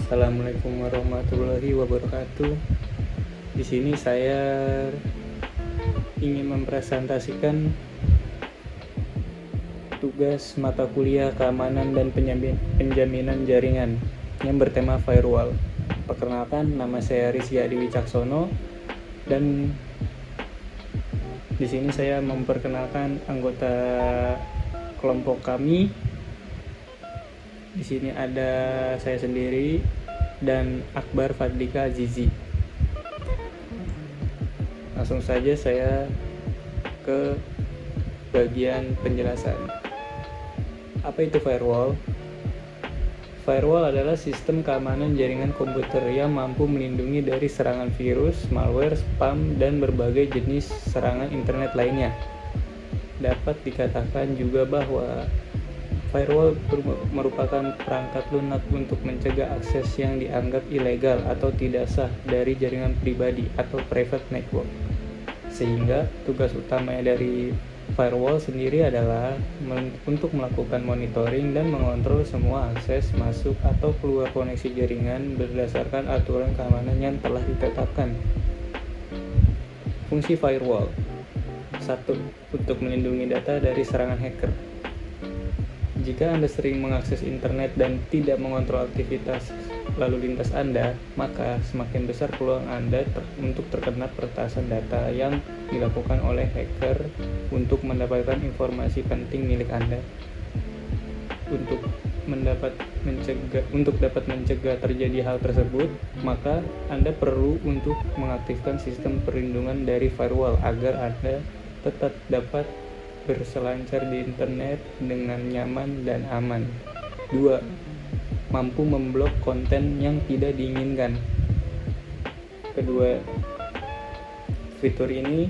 Assalamualaikum warahmatullahi wabarakatuh. Di sini saya ingin mempresentasikan tugas mata kuliah keamanan dan penjaminan jaringan yang bertema firewall. Perkenalkan, nama saya Rizky Adi Wicaksono dan di sini saya memperkenalkan anggota kelompok kami. Di sini ada saya sendiri dan Akbar Fadlika Azizi. Langsung saja saya ke bagian penjelasan. Apa itu firewall? Firewall adalah sistem keamanan jaringan komputer yang mampu melindungi dari serangan virus, malware, spam, dan berbagai jenis serangan internet lainnya. Dapat dikatakan juga bahwa firewall merupakan perangkat lunak untuk mencegah akses yang dianggap ilegal atau tidak sah dari jaringan pribadi atau private network. Sehingga tugas utamanya dari firewall sendiri adalah untuk melakukan monitoring dan mengontrol semua akses masuk atau keluar koneksi jaringan berdasarkan aturan keamanan yang telah ditetapkan. Fungsi firewall: 1. Untuk melindungi data dari serangan hacker. Jika Anda sering mengakses internet dan tidak mengontrol aktivitas lalu lintas Anda, maka semakin besar peluang Anda untuk terkena peretasan data yang dilakukan oleh hacker untuk mendapatkan informasi penting milik Anda. Untuk dapat mencegah terjadi hal tersebut, maka Anda perlu untuk mengaktifkan sistem perlindungan dari firewall agar Anda tetap dapat berselancar di internet dengan nyaman dan aman. 2. Mampu memblok konten yang tidak diinginkan. Kedua fitur ini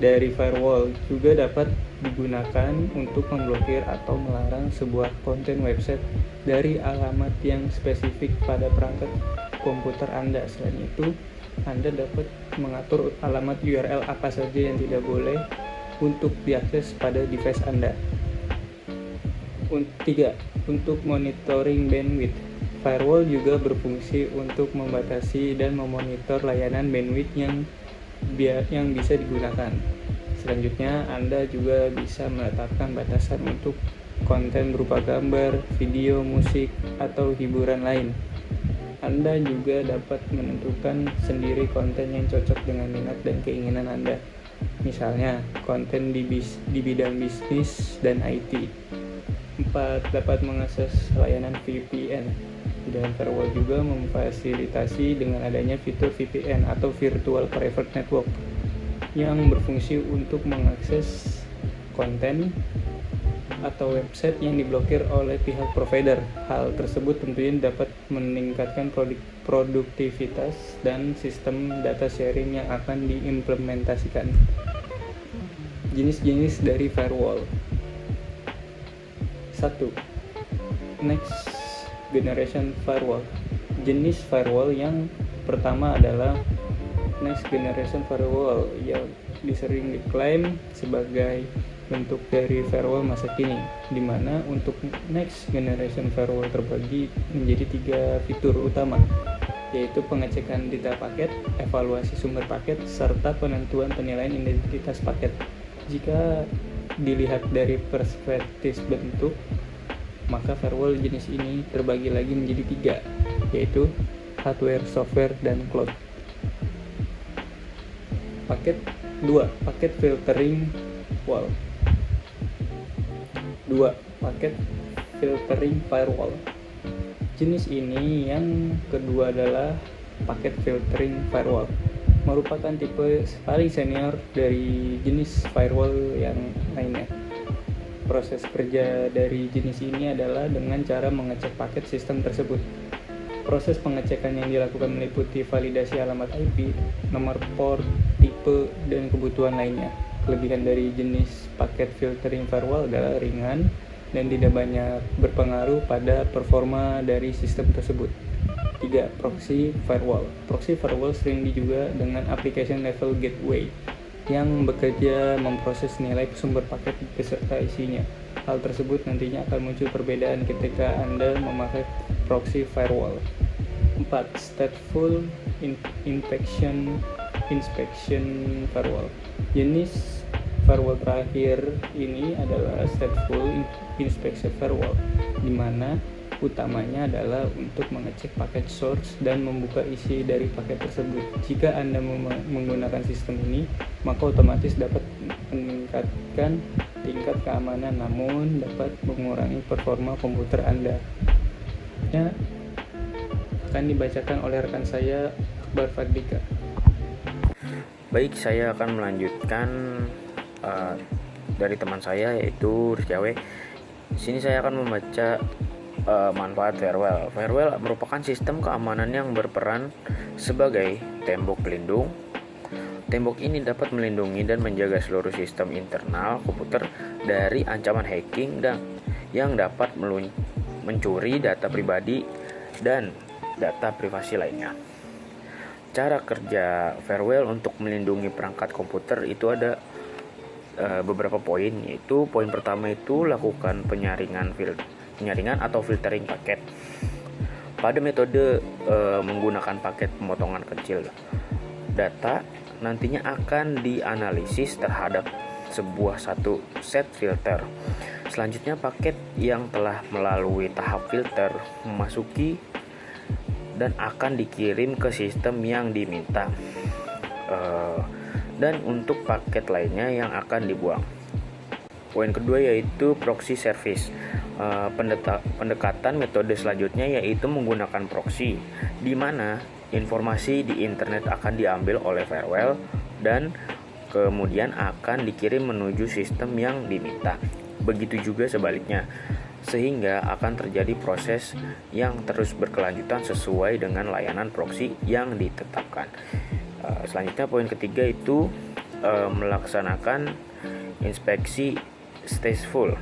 dari firewall juga dapat digunakan untuk memblokir atau melarang sebuah konten website dari alamat yang spesifik pada perangkat komputer Anda. Selain itu, Anda dapat mengatur alamat URL apa saja yang tidak boleh untuk diakses pada device Anda. 3. Untuk monitoring bandwidth. Firewall juga berfungsi untuk membatasi dan memonitor layanan bandwidth yang bisa digunakan. Selanjutnya, Anda juga bisa menetapkan batasan untuk konten berupa gambar, video, musik, atau hiburan lain. Anda juga dapat menentukan sendiri konten yang cocok dengan minat dan keinginan Anda. Misalnya, konten di bidang bisnis dan IT. 4. Dapat mengakses layanan VPN. Dan firewall juga memfasilitasi dengan adanya fitur VPN atau Virtual Private Network yang berfungsi untuk mengakses konten atau website yang diblokir oleh pihak provider. Hal tersebut tentunya dapat meningkatkan produktivitas dan sistem data sharing yang akan diimplementasikan. Jenis-jenis dari firewall. 1. Next Generation Firewall. Jenis firewall yang pertama adalah Next Generation Firewall yang disering diklaim sebagai bentuk dari firewall masa kini, di mana untuk Next Generation Firewall terbagi menjadi 3 fitur utama, yaitu pengecekan data paket, evaluasi sumber paket, serta penentuan penilaian identitas paket. Jika dilihat dari perspektif bentuk, maka firewall jenis ini terbagi lagi menjadi 3, yaitu hardware, software, dan cloud. Paket filtering wall. 2. Paket filtering firewall. Jenis ini yang kedua adalah paket filtering firewall, merupakan tipe paling senior dari jenis firewall yang lainnya. Proses kerja dari jenis ini adalah dengan cara mengecek paket sistem tersebut. Proses pengecekan yang dilakukan meliputi validasi alamat IP, nomor port, tipe, dan kebutuhan lainnya. Kelebihan dari jenis paket filtering firewall adalah ringan dan tidak banyak berpengaruh pada performa dari sistem tersebut. 3. Proxy firewall. Proxy firewall sering juga dengan application level gateway yang bekerja memproses nilai sumber paket beserta isinya. Hal tersebut nantinya akan muncul perbedaan ketika Anda memakai proxy firewall. 4. Stateful inspection firewall. Jenis firewall terakhir ini adalah stateful inspection firewall, di mana utamanya adalah untuk mengecek paket source dan membuka isi dari paket tersebut. Jika Anda menggunakan sistem ini, maka otomatis dapat meningkatkan tingkat keamanan, namun dapat mengurangi performa komputer Anda. Akan dibacakan oleh rekan saya, Akbar Fadlika. Baik, saya akan melanjutkan dari teman saya, yaitu Rizky. Di sini saya akan membaca manfaat firewall. Firewall merupakan sistem keamanan yang berperan sebagai tembok pelindung. Tembok ini dapat melindungi dan menjaga seluruh sistem internal komputer dari ancaman hacking dan yang dapat mencuri data pribadi dan data privasi lainnya. Cara kerja firewall untuk melindungi perangkat komputer itu ada beberapa poin, yaitu poin pertama itu lakukan penyaringan atau filtering paket. Pada metode menggunakan paket pemotongan kecil data, nantinya akan dianalisis terhadap satu set filter. Selanjutnya paket yang telah melalui tahap filter memasuki dan akan dikirim ke sistem yang diminta, dan untuk paket lainnya yang akan dibuang. Poin kedua yaitu proxy service. Pendekatan metode selanjutnya yaitu menggunakan proxy, di mana informasi di internet akan diambil oleh firewall dan kemudian akan dikirim menuju sistem yang diminta. Begitu juga sebaliknya, sehingga akan terjadi proses yang terus berkelanjutan sesuai dengan layanan proxy yang ditetapkan. Selanjutnya poin ketiga itu melaksanakan inspeksi stateful.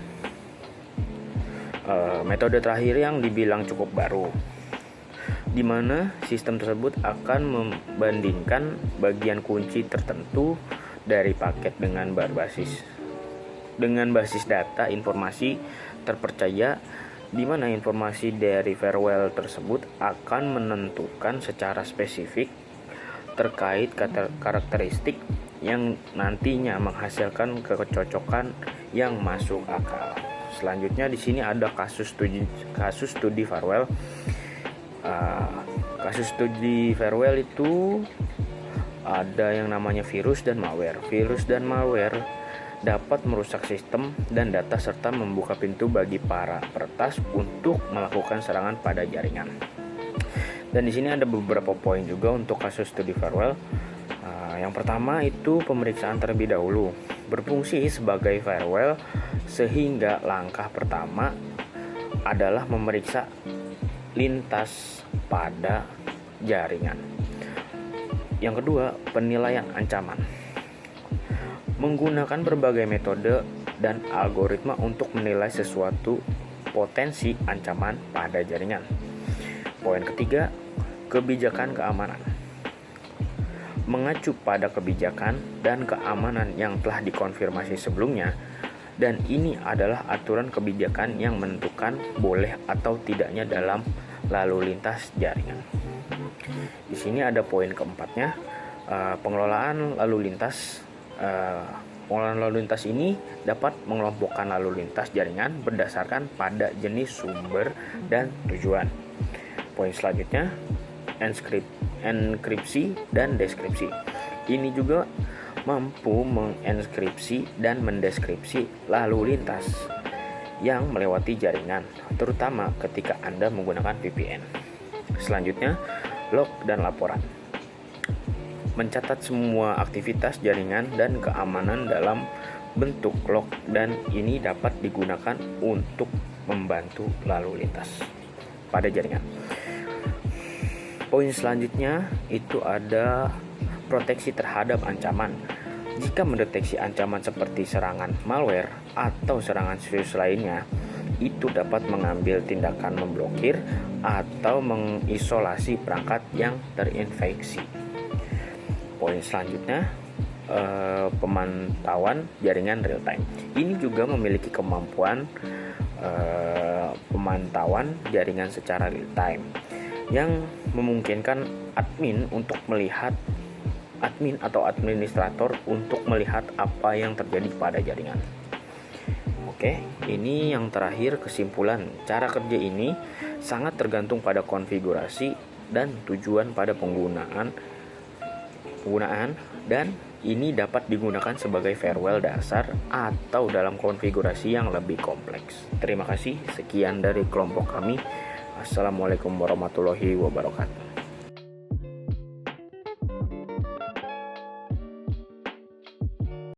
Metode terakhir yang dibilang cukup baru, di mana sistem tersebut akan membandingkan bagian kunci tertentu dari paket dengan basis data informasi terpercaya, di mana informasi dari firewall tersebut akan menentukan secara spesifik terkait karakteristik yang nantinya menghasilkan kecocokan yang masuk akal. Selanjutnya di sini ada kasus studi firewall. Kasus studi firewall itu ada yang namanya virus dan malware. Virus dan malware dapat merusak sistem dan data serta membuka pintu bagi para peretas untuk melakukan serangan pada jaringan. Dan di sini ada beberapa poin juga untuk kasus studi firewall. Yang pertama itu pemeriksaan terlebih dahulu. Berfungsi sebagai firewall sehingga langkah pertama adalah memeriksa lintas pada jaringan. Yang kedua, penilaian ancaman. Menggunakan berbagai metode dan algoritma untuk menilai sesuatu potensi ancaman pada jaringan. Poin ketiga, kebijakan keamanan. Mengacu pada kebijakan dan keamanan yang telah dikonfirmasi sebelumnya, dan ini adalah aturan kebijakan yang menentukan boleh atau tidaknya dalam lalu lintas jaringan. Di sini ada poin keempatnya, pengelolaan lalu lintas. Pengelolaan lalu lintas ini dapat mengelompokkan lalu lintas jaringan berdasarkan pada jenis sumber dan tujuan. Poin selanjutnya, enkripsi dan deskripsi. Ini juga mampu mengenkripsi dan mendeskripsi lalu lintas yang melewati jaringan, terutama ketika Anda menggunakan VPN. Selanjutnya, log dan laporan. Mencatat semua aktivitas jaringan dan keamanan dalam bentuk log, dan ini dapat digunakan untuk membantu lalu lintas pada jaringan. Poin selanjutnya itu ada proteksi terhadap ancaman. Jika mendeteksi ancaman seperti serangan malware atau serangan virus lainnya, itu dapat mengambil tindakan memblokir atau mengisolasi perangkat yang terinfeksi. Poin selanjutnya, pemantauan jaringan real time. Ini juga memiliki kemampuan pemantauan jaringan secara real time. yang memungkinkan admin atau administrator untuk melihat apa yang terjadi pada jaringan. Oke, ini yang terakhir kesimpulan. Cara kerja ini sangat tergantung pada konfigurasi dan tujuan pada penggunaan dan ini dapat digunakan sebagai firewall dasar atau dalam konfigurasi yang lebih kompleks. Terima kasih, sekian dari kelompok kami. Assalamualaikum warahmatullahi wabarakatuh.